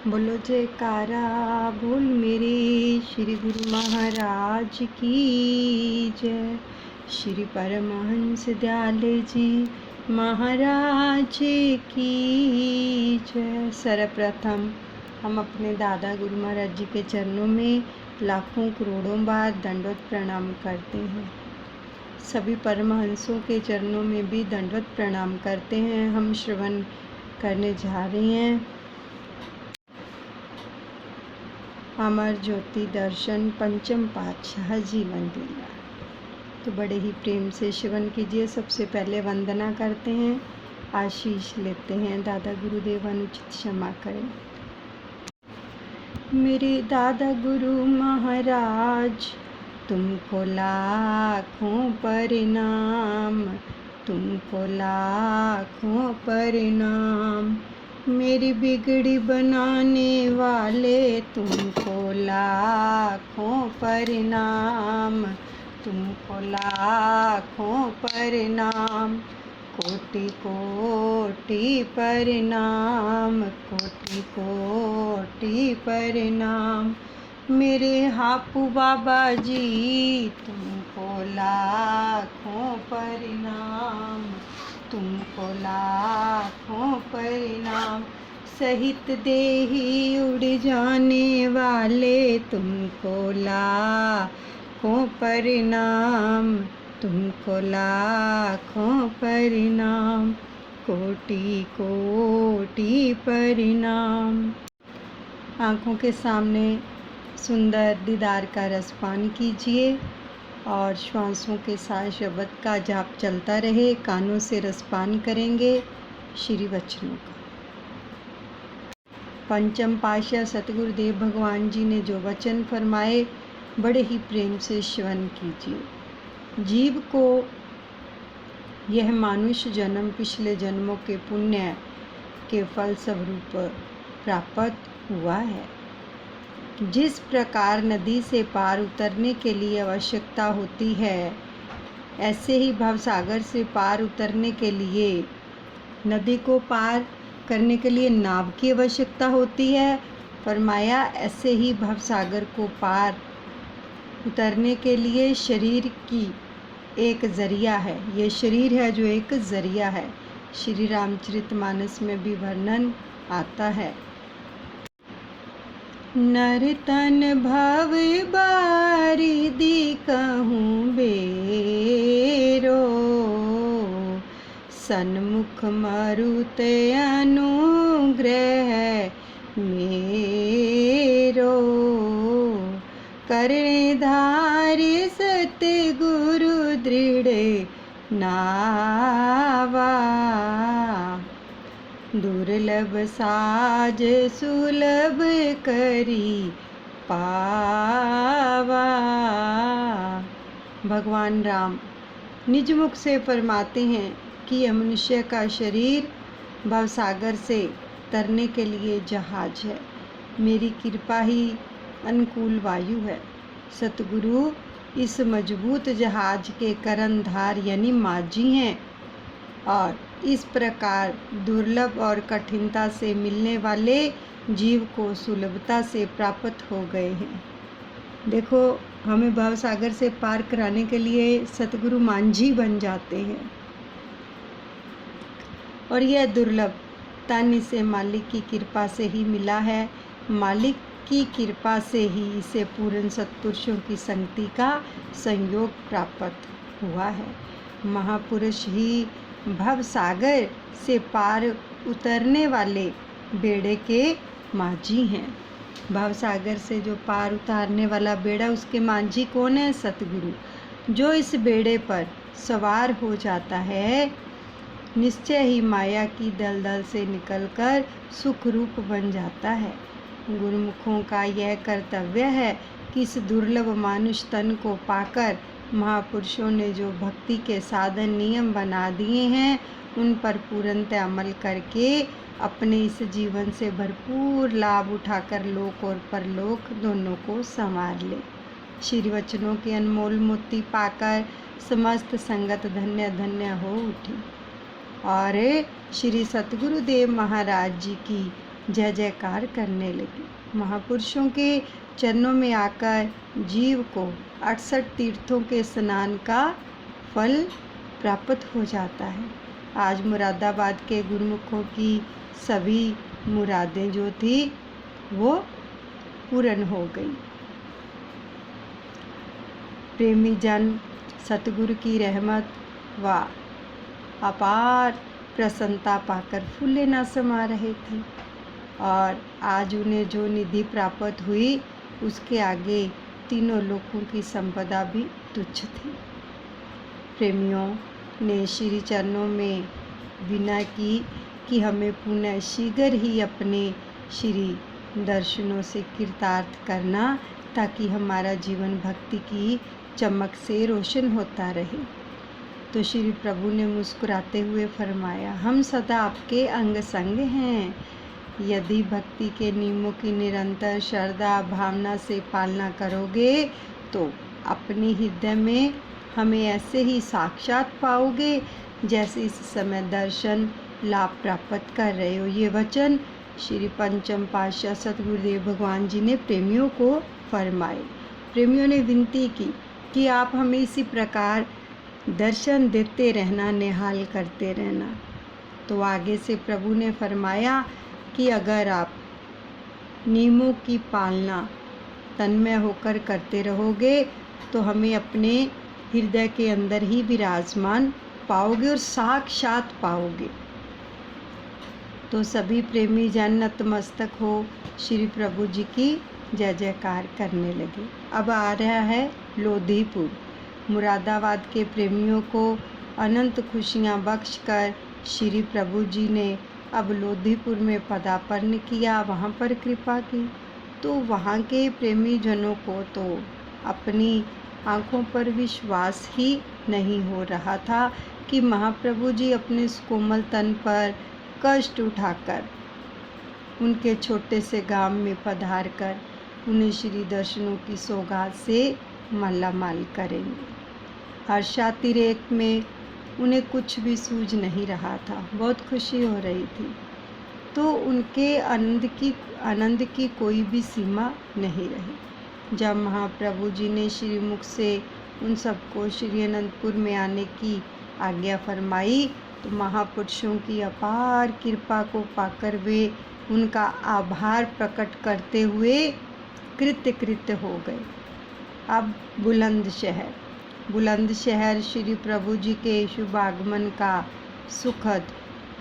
बोलो जयकारा बोल मेरे श्री गुरु महाराज की जय। श्री परमहंस दयाले जी महाराज की जय। सर्वप्रथम हम अपने दादा गुरु महाराज जी के चरणों में लाखों करोड़ों बार दंडवत प्रणाम करते हैं। सभी परमहंसों के चरणों में भी दंडवत प्रणाम करते हैं। हम श्रवण करने जा रहे हैं अमर ज्योति दर्शन पंचम पातशाह जीवन लीला। तो बड़े ही प्रेम से श्रवण कीजिए। सबसे पहले वंदना करते हैं, आशीष लेते हैं। दादा गुरुदेव अनुचित क्षमा करें। मेरे दादा गुरु महाराज तुमको लाखों प्रणाम, तुमको लाखों प्रणाम। मेरी बिगड़ी बनाने वाले तुमको लाखों प्रणाम, तुमको लाखों प्रणाम। कोटि कोटि प्रणाम, कोटि कोटि प्रणाम। मेरे हापू बाबा जी तुमको लाखों प्रणाम, तुमको लाखों प्रणाम। सहित देही उड़ जाने वाले तुमको लाखों प्रणाम, तुमको लाखों प्रणाम। कोटि कोटि प्रणाम। आँखों के सामने सुंदर दीदार का रसपान कीजिए और श्वासों के साथ शब्द का जाप चलता रहे। कानों से रसपान करेंगे श्री वचनों का। पंचम पातशाह सतगुरुदेव भगवान जी ने जो वचन फरमाए बड़े ही प्रेम से श्रवण कीजिए। जीव को यह मानुष जन्म पिछले जन्मों के पुण्य के फल स्वरूप प्राप्त हुआ है। जिस प्रकार नदी से पार उतरने के लिए आवश्यकता होती है, ऐसे ही भवसागर से पार उतरने के लिए नदी को पार करने के लिए नाव की आवश्यकता होती है। फरमाया ऐसे ही भवसागर को पार उतरने के लिए शरीर की एक जरिया है। ये शरीर है जो एक जरिया है। श्री रामचरितमानस में भी वर्णन आता है। नर तन भव बारिधि कहूँ बेरो, सन्मुख मरुत अनुग्रह मेरो। कर्णधारि सतगुरु दृढ़ नावा, दुर्लभ साज सुलभ करी पावा। भगवान राम निज मुख से फरमाते हैं कि यह मनुष्य का शरीर भवसागर से तरने के लिए जहाज है। मेरी कृपा ही अनुकूल वायु है। सतगुरु इस मजबूत जहाज के कर्णधार यानी माझी हैं और इस प्रकार दुर्लभ और कठिनता से मिलने वाले जीव को सुलभता से प्राप्त हो गए हैं। देखो, हमें भवसागर से पार कराने के लिए सतगुरु मांझी बन जाते हैं और यह दुर्लभ तन इसे मालिक की कृपा से ही मिला है। मालिक की कृपा से ही इसे पूर्ण सत्पुरुषों की संगति का संयोग प्राप्त हुआ है। महापुरुष ही भवसागर से पार उतरने वाले बेड़े के माझी हैं। भवसागर से जो पार उतारने वाला बेड़ा, उसके माझी कौन है? सतगुरु। जो इस बेड़े पर सवार हो जाता है, निश्चय ही माया की दलदल से निकलकर सुख रूप बन जाता है। गुरुमुखों का यह कर्तव्य है कि इस दुर्लभ मानुष तन को पाकर महापुरुषों ने जो भक्ति के साधन नियम बना दिए हैं, उन पर पूर्णतः अमल करके अपने इस जीवन से भरपूर लाभ उठाकर लोक और परलोक दोनों को संवार ले। श्री वचनों के अनमोल मोती पाकर समस्त संगत धन्य धन्य हो उठी। और श्री सतगुरुदेव महाराज जी की जय जयकार करने लगी। महापुरुषों के चरणों में आकर जीव को 68 तीर्थों के स्नान का फल प्राप्त हो जाता है। आज मुरादाबाद के गुरुमुखों की सभी मुरादें जो थी वो पूर्ण हो गई। प्रेमी जन सतगुरु की रहमत व अपार प्रसन्नता पाकर फूले न समा रहे थे और आज उन्हें जो निधि प्राप्त हुई उसके आगे तीनों लोकों की संपदा भी तुच्छ थी। प्रेमियों ने श्री चरणों में विनय की कि हमें पुनः शीघ्र ही अपने श्री दर्शनों से कृतार्थ करना, ताकि हमारा जीवन भक्ति की चमक से रोशन होता रहे। तो श्री प्रभु ने मुस्कुराते हुए फरमाया, हम सदा आपके अंग संग हैं। यदि भक्ति के नियमों की निरंतर श्रद्धा भावना से पालना करोगे तो अपने हृदय में हमें ऐसे ही साक्षात पाओगे जैसे इस समय दर्शन लाभ प्राप्त कर रहे हो। ये वचन श्री पंचम पातशाह सतगुरुदेव भगवान जी ने प्रेमियों को फरमाए। प्रेमियों ने विनती की कि आप हमें इसी प्रकार दर्शन देते रहना, निहाल करते रहना। तो आगे से प्रभु ने फरमाया कि अगर आप नियमों की पालना तन्मय होकर करते रहोगे तो हमें अपने हृदय के अंदर ही विराजमान पाओगे और साक्षात पाओगे। तो सभी प्रेमी जन नतमस्तक हो श्री प्रभु जी की जय जयकार करने लगे। अब आ रहा है लोधीपुर। मुरादाबाद के प्रेमियों को अनंत खुशियाँ बख्शकर श्री प्रभु जी ने अब लोधीपुर में पदार्पण किया, वहाँ पर कृपा की। तो वहाँ के प्रेमी जनों को तो अपनी आँखों पर विश्वास ही नहीं हो रहा था कि महाप्रभु जी अपने कोमल तन पर कष्ट उठाकर उनके छोटे से गांव में पधार कर उन्हें श्री दर्शनों की सौगात से मालामाल करेंगे। हर्षातिरेक में उन्हें कुछ भी सूझ नहीं रहा था, बहुत खुशी हो रही थी। तो उनके आनंद की कोई भी सीमा नहीं रही। जब महाप्रभु जी ने श्रीमुख से उन सबको श्री अनंतपुर में आने की आज्ञा फरमाई तो महापुरुषों की अपार कृपा को पाकर वे उनका आभार प्रकट करते हुए कृत्य हो गए। अब बुलंदशहर श्री प्रभु जी के शुभ आगमन का सुखद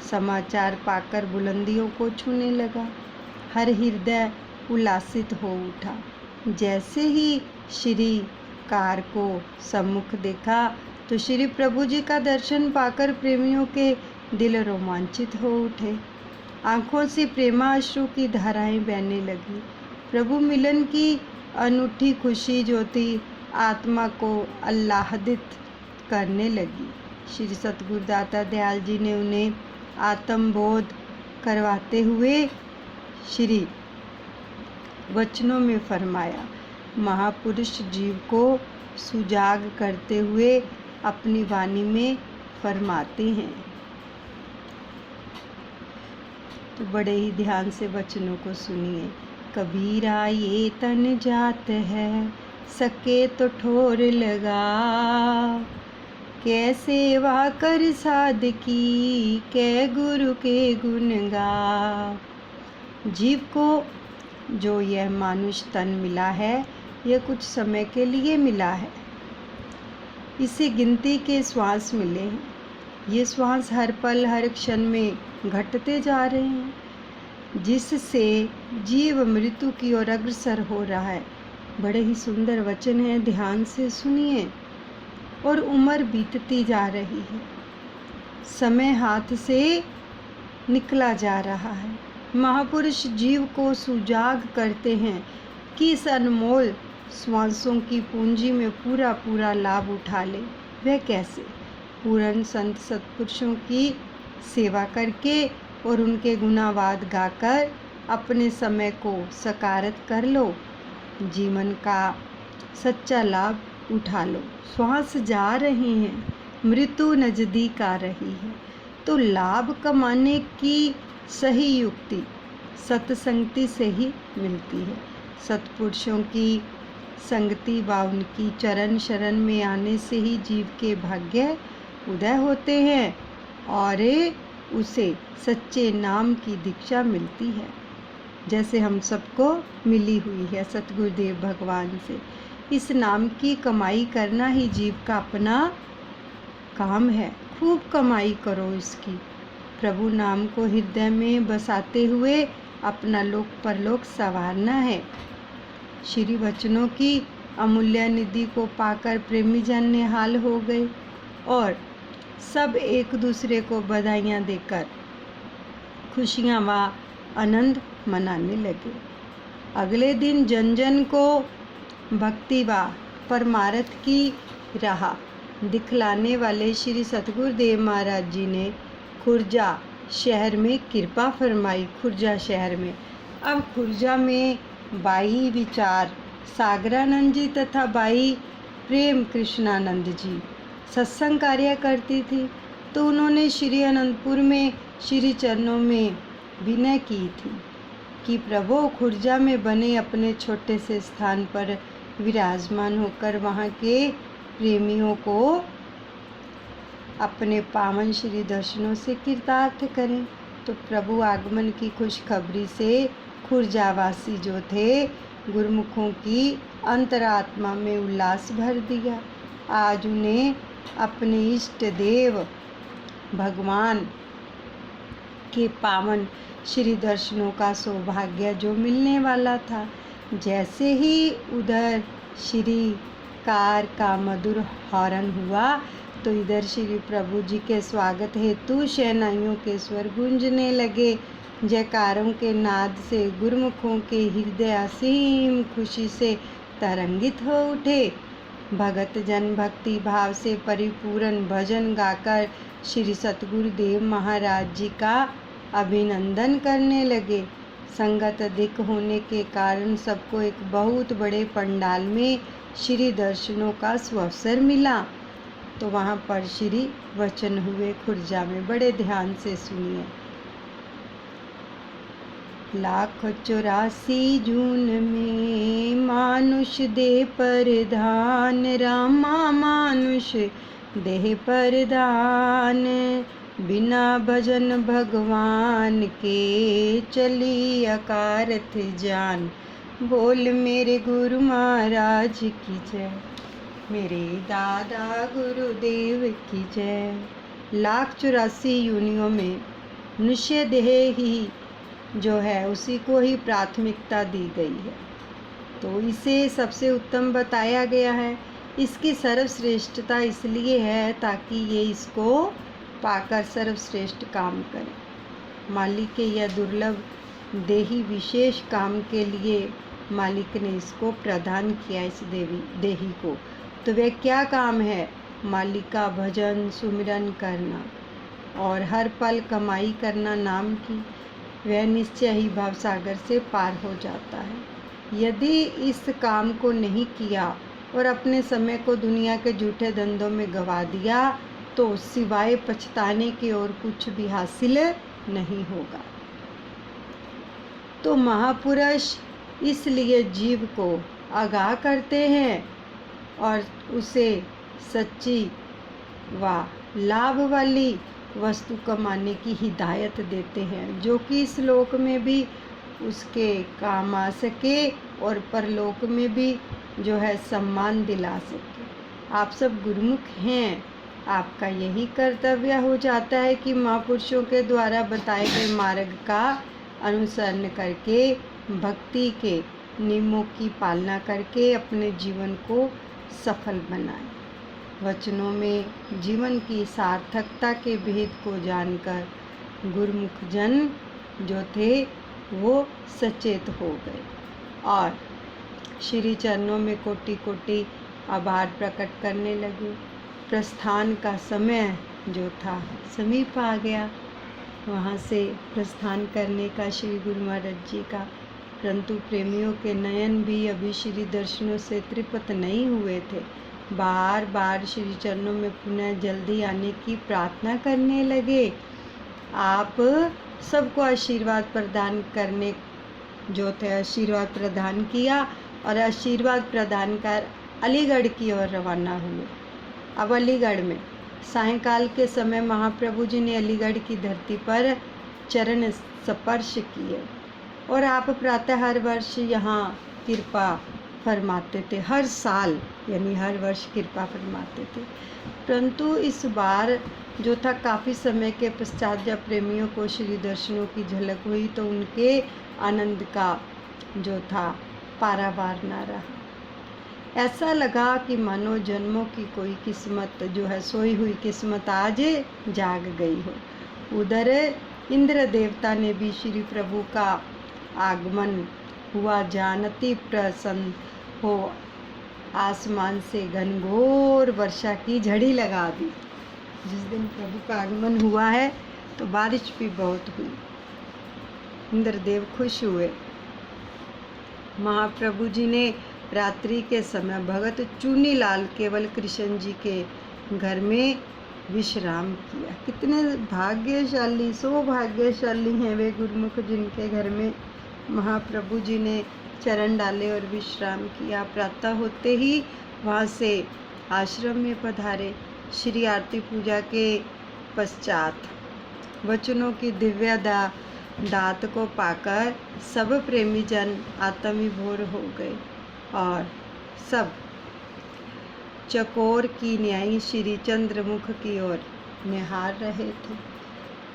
समाचार पाकर बुलंदियों को छूने लगा। हर हृदय उल्लासित हो उठा। जैसे ही श्री कार को सम्मुख देखा तो श्री प्रभु जी का दर्शन पाकर प्रेमियों के दिल रोमांचित हो उठे। आँखों से प्रेमाश्रु की धाराएं बहने लगी। प्रभु मिलन की अनूठी खुशी जो थी आत्मा को आह्लादित करने लगी। श्री सतगुरुदाता दयाल जी ने उन्हें आत्मबोध करवाते हुए श्री वचनों में फरमाया। महापुरुष जीव को सुजाग करते हुए अपनी वाणी में फरमाते हैं। तो बड़े ही ध्यान से वचनों को सुनिए। कबीरा ये तन जात है, सके तो ठोर लगा, कै सेवा कर साधकी, कै गुरु के गुण गा। जीव को जो यह मानुष तन मिला है यह कुछ समय के लिए मिला है। इसे गिनती के श्वास मिले हैं। ये श्वास हर पल हर क्षण में घटते जा रहे हैं, जिससे जीव मृत्यु की ओर अग्रसर हो रहा है। बड़े ही सुंदर वचन है, ध्यान से सुनिए। और उम्र बीतती जा रही है, समय हाथ से निकला जा रहा है। महापुरुष जीव को सुजाग करते हैं कि इस अनमोल श्वासों की पूंजी में पूरा लाभ उठा ले। वह कैसे? पूर्ण संत सत्पुरुषों की सेवा करके और उनके गुणावाद गाकर अपने समय को सकारत कर लो। जीवन का सच्चा लाभ उठा लो। श्वास जा रहे हैं, मृत्यु नजदीक आ रही है, तो लाभ कमाने की सही युक्ति सत्संगति से ही मिलती है। सत्पुरुषों की संगति व उनकी चरण शरण में आने से ही जीव के भाग्य उदय होते हैं और उसे सच्चे नाम की दीक्षा मिलती है, जैसे हम सबको मिली हुई है सतगुरुदेव भगवान से। इस नाम की कमाई करना ही जीव का अपना काम है। खूब कमाई करो इसकी। प्रभु नाम को हृदय में बसाते हुए अपना लोक परलोक संवारना है। श्री वचनों की अमूल्य निधि को पाकर प्रेमी जन निहाल हो गए और सब एक दूसरे को बधाइयाँ देकर खुशियाँ व आनंद मनाने लगे। अगले दिन जन जन को भक्ति व परमार्थ की राह दिखलाने वाले श्री सतगुरुदेव महाराज जी ने खुर्जा शहर में कृपा फरमाई। खुर्जा शहर में अब खुर्जा में बाई विचार सागरानंद जी तथा बाई प्रेम कृष्णानंद जी सत्संग कार्य करती थी, तो उन्होंने श्री अनंतपुर में श्री चरणों में विनय की थी कि प्रभु खुर्जा में बने अपने छोटे से स्थान पर विराजमान होकर वहाँ के प्रेमियों को अपने पावन श्री दर्शनों से कृतार्थ करें। तो प्रभु आगमन की खुशखबरी से खुर्जावासी जो थे गुरुमुखों की अंतरात्मा में उल्लास भर दिया। आज उन्हें अपने इष्ट देव भगवान के पावन श्री दर्शनों का सौभाग्य जो मिलने वाला था। जैसे ही उधर श्री कार का मधुर हॉर्न हुआ तो इधर श्री प्रभु जी के स्वागत हेतु शहनाइयों के स्वर गूंजने लगे। जयकारों के नाद से गुरुमुखों के हृदय असीम खुशी से तरंगित हो उठे। भगत जन भक्ति भाव से परिपूर्ण भजन गाकर श्री सतगुरुदेव महाराज जी का अभिनंदन करने लगे। संगत अधिक होने के कारण सबको एक बहुत बड़े पंडाल में श्री दर्शनों का सुअवसर मिला। तो वहाँ पर श्री वचन हुए खुर्जा में, बड़े ध्यान से सुनिए। 184 जून में मानुष देह परधान, रामा मानुष देह परधान, बिना भजन भगवान के चली अकारथ जान। बोल मेरे गुरु महाराज की जय, मेरे दादा गुरुदेव की जय। 184 योनियों में मनुष्य देह ही जो है उसी को ही प्राथमिकता दी गई है, तो इसे सबसे उत्तम बताया गया है। इसकी सर्वश्रेष्ठता इसलिए है ताकि ये इसको पाकर सर्वश्रेष्ठ काम करे। मालिक के यह दुर्लभ देही विशेष काम के लिए मालिक ने इसको प्रदान किया, इस देही को। तो वह क्या काम है? मालिक का भजन सुमिरन करना और हर पल कमाई करना नाम की। वह निश्चय ही भवसागर से पार हो जाता है। यदि इस काम को नहीं किया और अपने समय को दुनिया के झूठे धंधों में गंवा दिया तो सिवाय पछताने की और कुछ भी हासिल नहीं होगा। तो महापुरुष इसलिए जीव को आगाह करते हैं और उसे सच्ची व लाभ वाली वस्तु कमाने की हिदायत देते हैं, जो कि इस लोक में भी उसके काम आ सके और परलोक में भी जो है सम्मान दिला सके। आप सब गुरुमुख हैं, आपका यही कर्तव्य हो जाता है कि महापुरुषों के द्वारा बताए गए मार्ग का अनुसरण करके भक्ति के नियमों की पालना करके अपने जीवन को सफल बनाएं। वचनों में जीवन की सार्थकता के भेद को जानकर गुरुमुख जन जो थे वो सचेत हो गए और श्री चरणों में कोटि कोटि आभार प्रकट करने लगे। प्रस्थान का समय जो था समीप आ गया, वहाँ से प्रस्थान करने का श्री गुरु महाराज जी का। परंतु प्रेमियों के नयन भी अभी श्री दर्शनों से तृप्त नहीं हुए थे। बार बार श्री चरणों में पुनः जल्दी आने की प्रार्थना करने लगे। आप सबको आशीर्वाद प्रदान करने जो थे आशीर्वाद प्रदान किया और आशीर्वाद प्रदान कर अलीगढ़ की ओर रवाना हुए। अब अलीगढ़ में सायंकाल के समय महाप्रभु जी ने अलीगढ़ की धरती पर चरण स्पर्श किए और आप प्रातः हर वर्ष यहाँ कृपा फरमाते थे, हर साल यानी हर वर्ष कृपा फरमाते थे। परंतु इस बार जो था काफ़ी समय के पश्चात जब प्रेमियों को श्री दर्शनों की झलक हुई तो उनके आनंद का जो था पारावार ना रहा। ऐसा लगा कि मानो जन्मों की कोई किस्मत जो है सोई हुई किस्मत आज जाग गई हो। उधर इंद्र देवता ने भी श्री प्रभु का आगमन हुआ जान अति प्रसन्न हो आसमान से घनघोर वर्षा की झड़ी लगा दी। जिस दिन प्रभु का आगमन हुआ है तो बारिश भी बहुत हुई। इंद्रदेव खुश हुए। महाप्रभु जी ने रात्रि के समय भगत चूनीलाल केवल कृष्ण जी के घर में विश्राम किया। कितने भाग्यशाली सौभाग्यशाली हैं वे गुरुमुख जिनके घर में महाप्रभु जी ने चरण डाले और विश्राम किया। प्रातः होते ही वहाँ से आश्रम में पधारे। श्री आरती पूजा के पश्चात वचनों की दिव्य दात को पाकर सब प्रेमी जन आत्मविभोर हो गए और सब चकोर की न्यायी श्री चंद्रमुख की ओर निहार रहे थे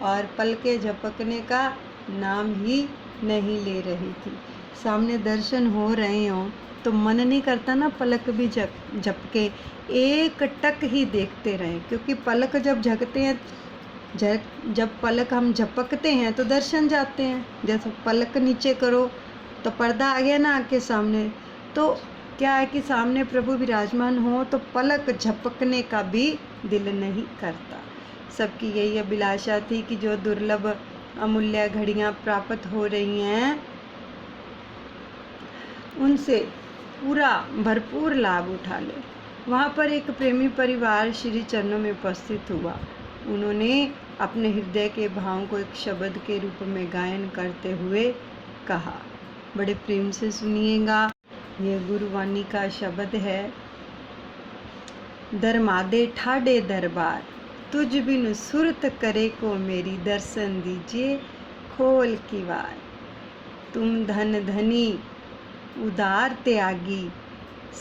और पलके झपकने का नाम ही नहीं ले रही थी। सामने दर्शन हो रहे हों तो मन नहीं करता ना पलक भी झपके, एक टक ही देखते रहें, क्योंकि पलक जब झपकते हैं जब पलक हम झपकते हैं तो दर्शन जाते हैं। जैसे पलक नीचे करो तो पर्दा आ गया ना आँख के सामने, तो क्या है कि सामने प्रभु विराजमान हो तो पलक झपकने का भी दिल नहीं करता। सबकी यही अभिलाषा थी कि जो दुर्लभ अमूल्य घड़ियाँ प्राप्त हो रही हैं उनसे पूरा भरपूर लाभ उठा ले। वहाँ पर एक प्रेमी परिवार श्री चरणों में उपस्थित हुआ। उन्होंने अपने हृदय के भावों को एक शब्द के रूप में गायन करते हुए कहा। बड़े प्रेम से सुनिएगा, ये गुरुवाणी का शब्द है। दरमादे ठाडे दरबार तुझ बिन सुरत करे को मेरी दर्शन दीजिए खोल की वार। तुम धन धनी उदार त्यागी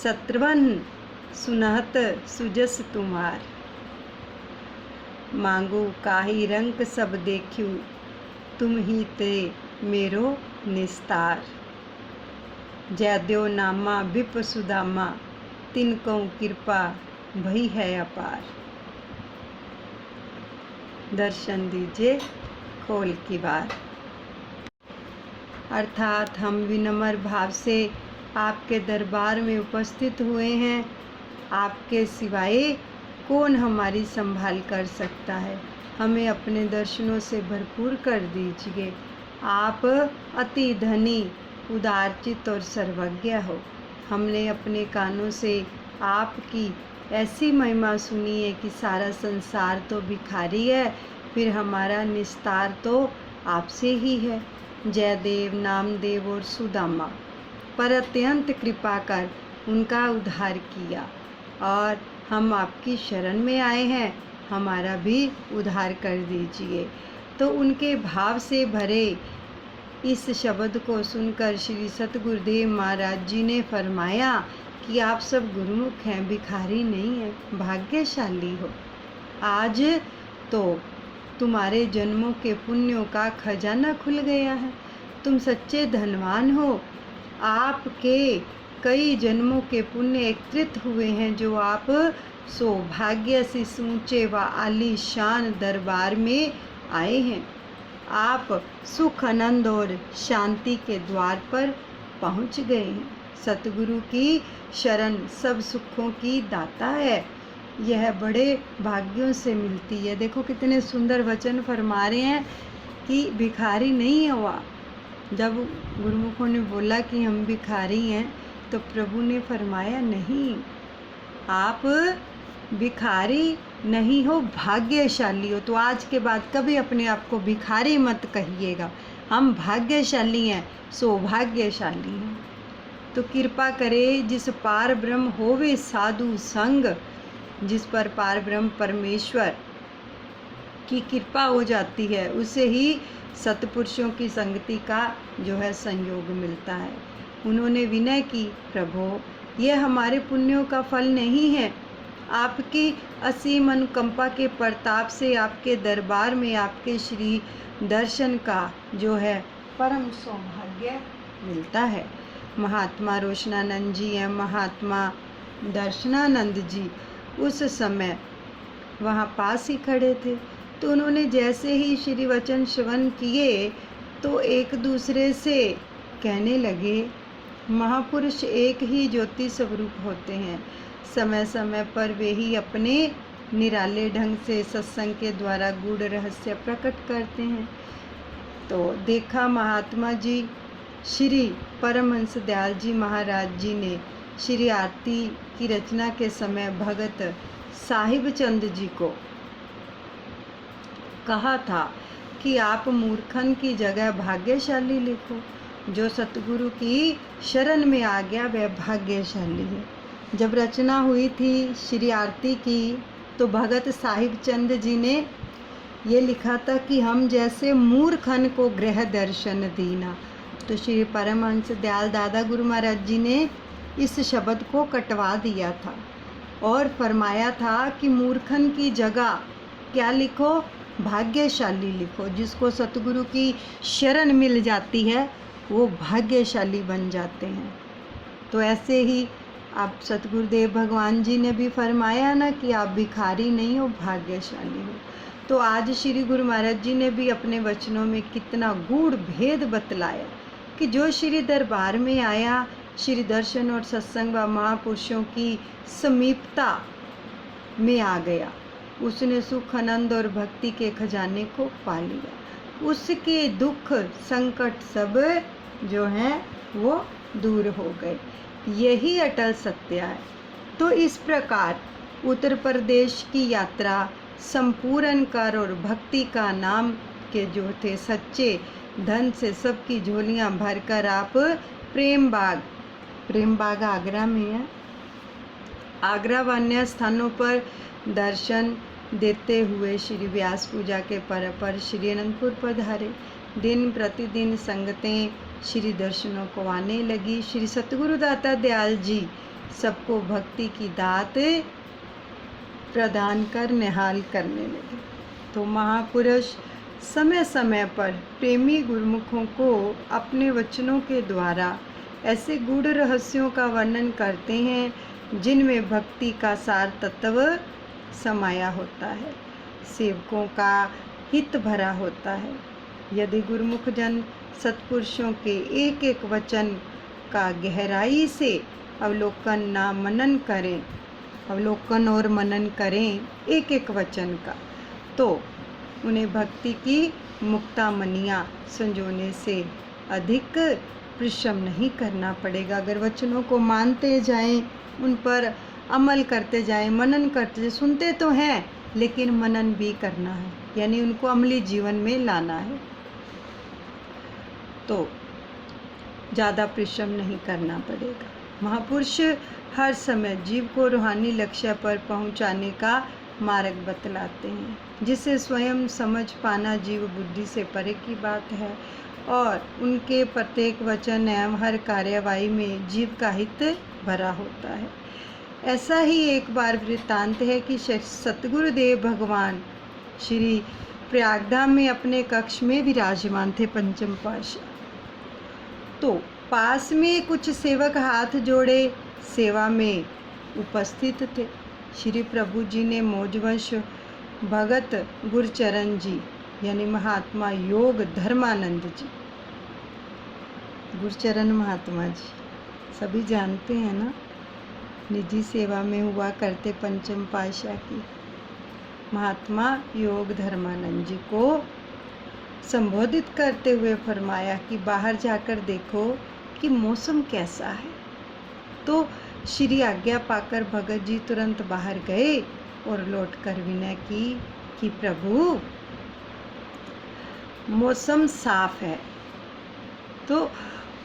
शत्रुवन सुनहत सुजस तुम्हार। मांगू काही रंग सब देखूं तुम ही ते मेरो निस्तार। जयदेव नामा विप सुदामा तिनको कृपा भई है अपार। दर्शन दीजिए खोल की बार। अर्थात हम विनम्र भाव से आपके दरबार में उपस्थित हुए हैं। आपके सिवाय कौन हमारी संभाल कर सकता है। हमें अपने दर्शनों से भरपूर कर दीजिए। आप अति धनी उदारचित और सर्वज्ञ हो। हमने अपने कानों से आपकी ऐसी महिमा सुनी है कि सारा संसार तो भिखारी है, फिर हमारा निस्तार तो आपसे ही है। जयदेव नामदेव और सुदामा पर अत्यंत कृपा कर उनका उद्धार किया और हम आपकी शरण में आए हैं, हमारा भी उद्धार कर दीजिए। तो उनके भाव से भरे इस शब्द को सुनकर श्री सतगुरुदेव महाराज जी ने फरमाया कि आप सब गुरुमुख हैं, भिखारी नहीं हैं, भाग्यशाली हो। आज तो तुम्हारे जन्मों के पुण्यों का खजाना खुल गया है। तुम सच्चे धनवान हो। आपके कई जन्मों के पुण्य एकत्रित हुए हैं जो आप सौभाग्य से ऊंचे व आलीशान दरबार में आए हैं। आप सुख आनंद और शांति के द्वार पर पहुंच गए हैं। सतगुरु की शरण सब सुखों की दाता है। यह बड़े भाग्यों से मिलती है। देखो कितने सुंदर वचन फरमा रहे हैं कि भिखारी नहीं हुआ। जब गुरुमुखों ने बोला कि हम भिखारी हैं तो प्रभु ने फरमाया नहीं, आप भिखारी नहीं हो भाग्यशाली हो। तो आज के बाद कभी अपने आप को भिखारी मत कहिएगा, हम भाग्यशाली हैं, सौभाग्यशाली हैं। तो कृपा करे जिस पार ब्रह्म होवे साधु संग, जिस पर पार ब्रह्म परमेश्वर की कृपा हो जाती है, उसे ही सत्पुरुषों की संगति का जो है संयोग मिलता है। उन्होंने विनय की, प्रभु यह हमारे पुण्यों का फल नहीं है, आपकी असीम अनुकंपा के प्रताप से आपके दरबार में आपके श्री दर्शन का जो है परम सौभाग्य मिलता है। महात्मा रोशनानंद जी या महात्मा दर्शनानंद जी उस समय वहाँ पास ही खड़े थे। तो उन्होंने जैसे ही श्री वचन श्रवण किए तो एक दूसरे से कहने लगे, महापुरुष एक ही ज्योति स्वरूप होते हैं, समय समय पर वे ही अपने निराले ढंग से सत्संग के द्वारा गूढ़ रहस्य प्रकट करते हैं। तो देखा महात्मा जी श्री परमहंस दयाल जी महाराज जी ने श्री आरती की रचना के समय भगत साहिब चंद जी को कहा था कि आप मूर्खन की जगह भाग्यशाली लिखो, जो सतगुरु की शरण में आ गया वह भाग्यशाली है। जब रचना हुई थी श्री आरती की तो भगत साहिब चंद जी ने ये लिखा था कि हम जैसे मूर्खन को गृह दर्शन दीना। तो श्री परमहंस दयाल दादा गुरु महाराज जी ने इस शब्द को कटवा दिया था और फरमाया था कि मूर्खन की जगह क्या लिखो, भाग्यशाली लिखो। जिसको सतगुरु की शरण मिल जाती है वो भाग्यशाली बन जाते हैं। तो ऐसे ही आप सतगुरुदेव भगवान जी ने भी फरमाया ना कि आप भिखारी नहीं हो, भाग्यशाली हो। तो आज श्री गुरु महाराज जी ने भी अपने वचनों में कितना गूढ़ भेद बतलाया कि जो श्री दरबार में आया, श्री दर्शन और सत्संग व महापुरुषों की समीपता में आ गया, उसने सुख आनंद और भक्ति के खजाने को पा लिया, उसके दुख संकट सब जो हैं वो दूर हो गए। यही अटल सत्य है। तो इस प्रकार उत्तर प्रदेश की यात्रा संपूर्ण कर और भक्ति का नाम के जो थे सच्चे धन से सबकी झोलियां भरकर आप प्रेम बाग आगरा में है, आगरा व अन्य स्थानों पर दर्शन देते हुए श्री व्यास पूजा के पर श्री अनंतपुर पधारे। दिन प्रतिदिन संगतें श्री दर्शनों को आने लगी। श्री सतगुरु दाता दयाल जी सबको भक्ति की दात प्रदान कर निहाल करने लगे। तो महापुरुष समय समय पर प्रेमी गुरुमुखों को अपने वचनों के द्वारा ऐसे गूढ़ रहस्यों का वर्णन करते हैं जिनमें भक्ति का सार तत्व समाया होता है, सेवकों का हित भरा होता है। यदि गुरुमुख जन सत्पुरुषों के एक एक वचन का गहराई से अवलोकन और मनन करें एक एक वचन का, तो उन्हें भक्ति की मुक्तामनियाँ संजोने से अधिक परिश्रम नहीं करना पड़ेगा। अगर वचनों को मानते जाएं, उन पर अमल करते जाएं, मनन करते जाएं, सुनते तो हैं लेकिन मनन भी करना है, यानी उनको अमली जीवन में लाना है, तो ज़्यादा परिश्रम नहीं करना पड़ेगा। महापुरुष हर समय जीव को रूहानी लक्ष्य पर पहुंचाने का मार्ग बतलाते हैं, जिसे स्वयं समझ पाना जीव बुद्धि से परे की बात है और उनके प्रत्येक वचन एवं हर कार्यवाही में जीव का हित भरा होता है। ऐसा ही एक बार वृत्तांत है कि सतगुरुदेव भगवान श्री प्रयागधाम में अपने कक्ष में विराजमान थे पंचम पातशाह। तो पास में कुछ सेवक हाथ जोड़े सेवा में उपस्थित थे। श्री प्रभु जी ने मौजवश भगत गुरचरण जी यानी महात्मा योग धर्मानंद जी, गुरचरण महात्मा जी सभी जानते हैं ना, निजी सेवा में हुआ करते पंचम पातशाह की, महात्मा योग धर्मानंद जी को संबोधित करते हुए फरमाया कि बाहर जाकर देखो कि मौसम कैसा है। तो श्री आज्ञा पाकर भगत जी तुरंत बाहर गए और लौटकर विनय की कि प्रभु मौसम साफ है। तो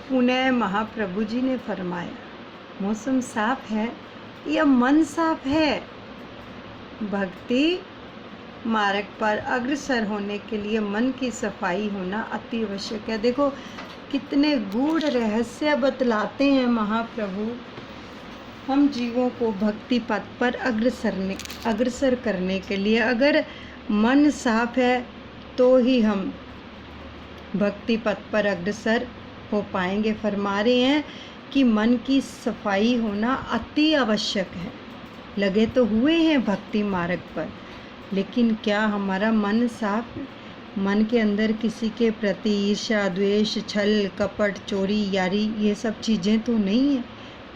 पुनः महाप्रभु जी ने फरमाया, मौसम साफ है या मन साफ है? भक्ति मार्ग पर अग्रसर होने के लिए मन की सफाई होना अति आवश्यक है। देखो कितने गूढ़ रहस्य बतलाते हैं महाप्रभु हम जीवों को भक्ति पथ पर अग्रसर करने के लिए। अगर मन साफ है तो ही हम भक्ति पथ पर अग्रसर हो पाएंगे। फरमा रहे हैं कि मन की सफाई होना अति आवश्यक है। लगे तो हुए हैं भक्ति मार्ग पर, लेकिन क्या हमारा मन साफ है? मन के अंदर किसी के प्रति ईर्ष्या, द्वेष, छल, कपट, चोरी, यारी ये सब चीज़ें तो नहीं है,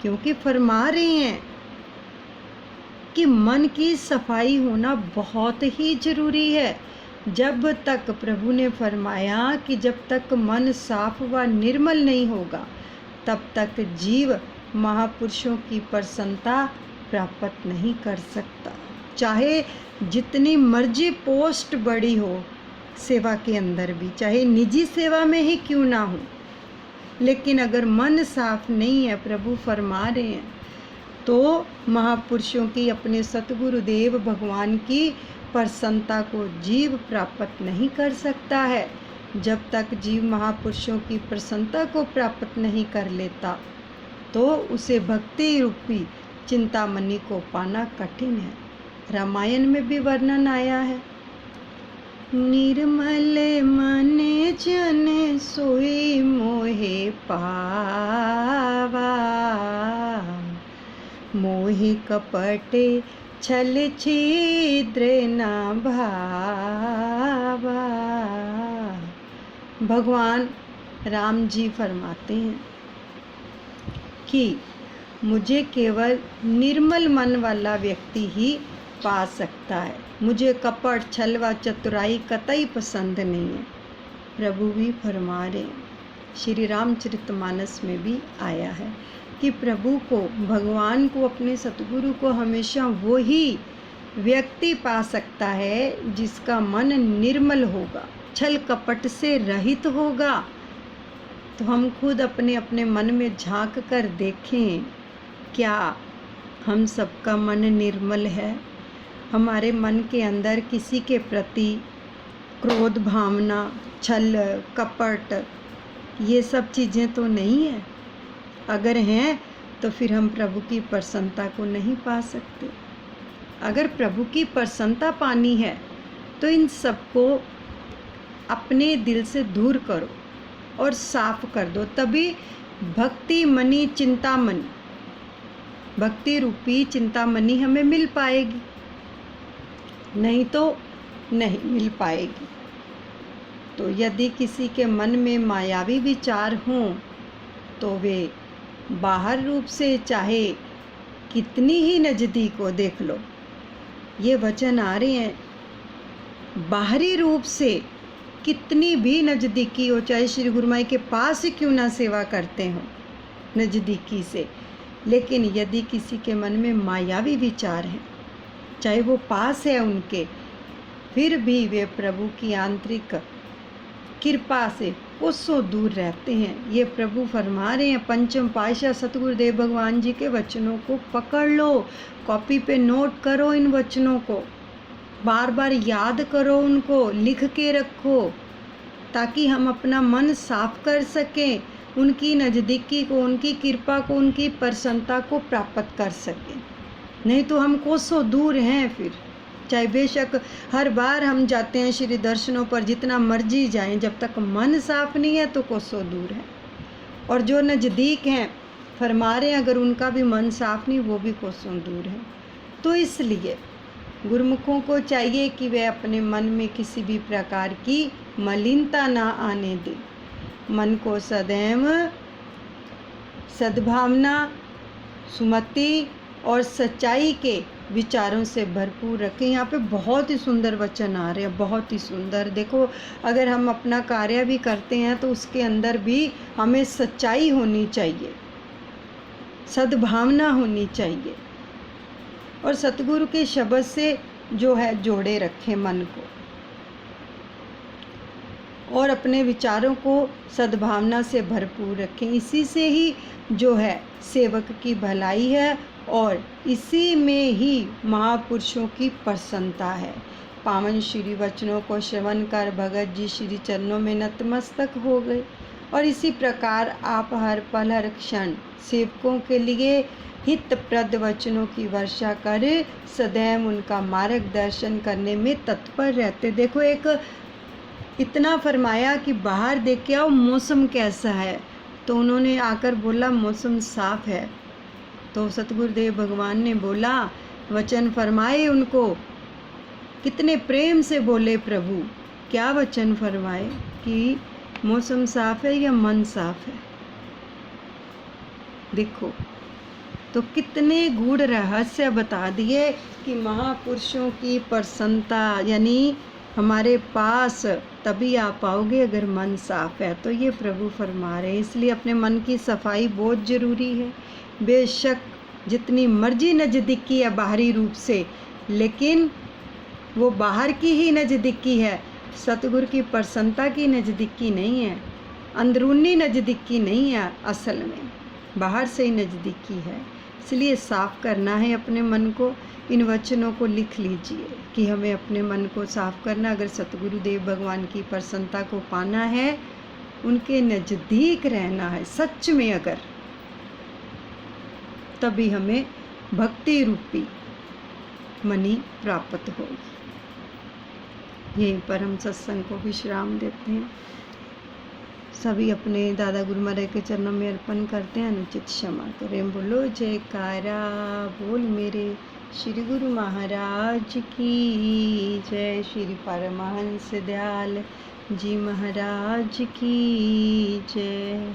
क्योंकि फरमा रहे हैं कि मन की सफाई होना बहुत ही जरूरी है। जब तक प्रभु ने फरमाया कि जब तक मन साफ व निर्मल नहीं होगा तब तक जीव महापुरुषों की प्रसन्नता प्राप्त नहीं कर सकता। चाहे जितनी मर्जी पोस्ट बड़ी हो सेवा के अंदर भी, चाहे निजी सेवा में ही क्यों ना हो, लेकिन अगर मन साफ नहीं है, प्रभु फरमा रहे हैं, तो महापुरुषों की, अपने सतगुरुदेव भगवान की प्रसन्नता को जीव प्राप्त नहीं कर सकता है। जब तक जीव महापुरुषों की प्रसन्नता को प्राप्त नहीं कर लेता तो उसे भक्ति रूपी चिंतामणि को पाना कठिन है। रामायण में भी वर्णन आया है, निर्मल मन जन सोई मोहे पावा, मोहि कपट छल छिद्र न भावा। भगवान राम जी फरमाते हैं कि मुझे केवल निर्मल मन वाला व्यक्ति ही पा सकता है, मुझे कपट, छल व चतुराई कतई पसंद नहीं है। प्रभु भी फरमा रहे हैं, श्री रामचरितमानस में भी आया है कि प्रभु को, भगवान को, अपने सतगुरु को हमेशा वो ही व्यक्ति पा सकता है जिसका मन निर्मल होगा, छल कपट से रहित होगा। तो हम खुद अपने अपने मन में झांक कर देखें, क्या हम सबका मन निर्मल है? हमारे मन के अंदर किसी के प्रति क्रोध भावना, छल कपट ये सब चीज़ें तो नहीं है। अगर हैं तो फिर हम प्रभु की प्रसन्नता को नहीं पा सकते। अगर प्रभु की प्रसन्नता पानी है तो इन सबको अपने दिल से दूर करो और साफ कर दो, तभी भक्ति मणि चिंतामणि, भक्ति रूपी चिंतामणि हमें मिल पाएगी, नहीं तो नहीं मिल पाएगी। तो यदि किसी के मन में मायावी विचार हों तो वे बाहर रूप से चाहे कितनी ही नज़दीक हो, देख लो ये वचन आ रहे हैं, बाहरी रूप से कितनी भी नज़दीकी हो, चाहे श्री गुरुमाई के पास ही क्यों ना सेवा करते हो नज़दीकी से, लेकिन यदि किसी के मन में मायावी विचार हैं, चाहे वो पास है उनके, फिर भी वे प्रभु की आंतरिक कृपा से कोसों दूर रहते हैं। ये प्रभु फरमा रहे हैं। पंचम पातशाह सतगुरुदेव भगवान जी के वचनों को पकड़ लो, कॉपी पे नोट करो, इन वचनों को बार बार याद करो, उनको लिख के रखो, ताकि हम अपना मन साफ कर सकें, उनकी नज़दीकी को, उनकी कृपा को, उनकी प्रसन्नता को प्राप्त कर सकें। नहीं तो हम कोसों दूर हैं। फिर चाहे बेशक हर बार हम जाते हैं श्री दर्शनों पर, जितना मर्जी जाएं, जब तक मन साफ नहीं है तो कोसों दूर है। और जो नज़दीक हैं फरमा रहे हैं, अगर उनका भी मन साफ नहीं, वो भी कोसों दूर है। तो इसलिए गुरुमुखों को चाहिए कि वे अपने मन में किसी भी प्रकार की मलिनता ना आने दें, मन को सदैव सद्भावना, सुमति और सच्चाई के विचारों से भरपूर रखें। यहाँ पे बहुत ही सुंदर वचन आ रहे हैं, बहुत ही सुंदर। देखो अगर हम अपना कार्य भी करते हैं तो उसके अंदर भी हमें सच्चाई होनी चाहिए, सद्भावना होनी चाहिए। और सतगुरु के शब्द से जो है जोड़े रखें मन को, और अपने विचारों को सद्भावना से भरपूर रखें। इसी से ही जो है सेवक की भलाई है और इसी में ही महापुरुषों की प्रसन्नता है। पावन श्री वचनों को श्रवण कर भगत जी श्री चरणों में नतमस्तक हो गए और इसी प्रकार आप हर पल हर क्षण सेवकों के लिए हितप्रद वचनों की वर्षा कर सदैव उनका मार्गदर्शन करने में तत्पर रहते। देखो, एक इतना फरमाया कि बाहर देख के आओ मौसम कैसा है, तो उन्होंने आकर बोला मौसम साफ है। तो सतगुरुदेव भगवान ने बोला, वचन फरमाए उनको, कितने प्रेम से बोले प्रभु, क्या वचन फरमाए कि मौसम साफ है या मन साफ है। देखो, तो कितने गूढ़ रहस्य बता दिए कि महापुरुषों की प्रसन्नता यानी हमारे पास तभी आ पाओगे अगर मन साफ है। तो ये प्रभु फरमा रहे हैं, इसलिए अपने मन की सफाई बहुत ज़रूरी है। बेशक जितनी मर्जी नज़दीकी है बाहरी रूप से, लेकिन वो बाहर की ही नज़दीकी है, सतगुरु की प्रसन्नता की नज़दीकी नहीं है, अंदरूनी नज़दीकी नहीं है, असल में बाहर से ही नज़दीकी है। इसलिए साफ़ करना है अपने मन को। इन वचनों को लिख लीजिए कि हमें अपने मन को साफ़ करना, अगर सतगुरुदेव भगवान की प्रसन्नता को पाना है, उनके नज़दीक रहना है सच में, अगर तभी हमें भक्ति रूपी मणि प्राप्त होगी। यहीं पर हम सत्संग को विश्राम देते हैं। सभी अपने दादा गुरु महाराज के चरणों में अर्पण करते हैं, अनुचित क्षमा करें। बोलो जयकारा बोल मेरे श्री गुरु महाराज की जय। श्री परमहंस दयाल जी महाराज की जय।